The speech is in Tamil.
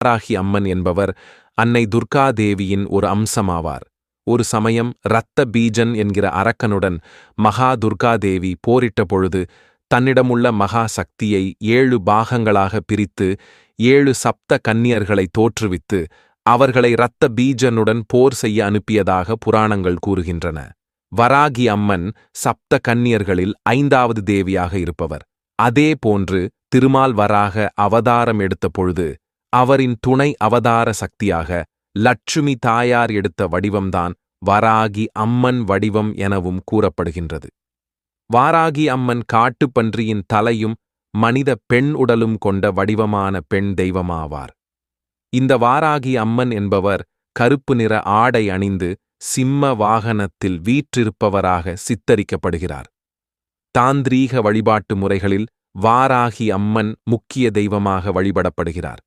வாராகி அம்மன் என்பவர் அன்னை துர்காதேவியின் ஒரு அம்சமாவார். ஒரு சமயம் இரத்த பீஜன் என்கிற அரக்கனுடன் மகா துர்காதேவி போரிட்ட பொழுது தன்னிடமுள்ள மகா சக்தியை 7 பாகங்களாக பிரித்து 7 சப்த கன்னியர்களை தோற்றுவித்து அவர்களை இரத்த பீஜனுடன் போர் செய்ய அனுப்பியதாக புராணங்கள் கூறுகின்றன. வராகி அம்மன் சப்த கன்னியர்களில் 5வது தேவியாக இருப்பவர். அதே போன்று திருமால் வராக அவதாரம் எடுத்த பொழுது அவரின் துணை அவதார சக்தியாக லட்சுமி தாயார் எடுத்த வடிவம்தான் வராகி அம்மன் வடிவம் எனவும் கூறப்படுகின்றது. வாராகி அம்மன் காட்டுப்பன்றியின் தலையும் மனித பெண் உடலும் கொண்ட வடிவமான பெண் தெய்வமாவார். இந்த வாராகி அம்மன் என்பவர் கருப்பு நிற ஆடை அணிந்து சிம்ம வாகனத்தில் வீற்றிருப்பவராக சித்தரிக்கப்படுகிறார். தாந்திரீக வழிபாட்டு முறைகளில் வாராகி அம்மன் முக்கிய தெய்வமாக வழிபடப்படுகிறார்.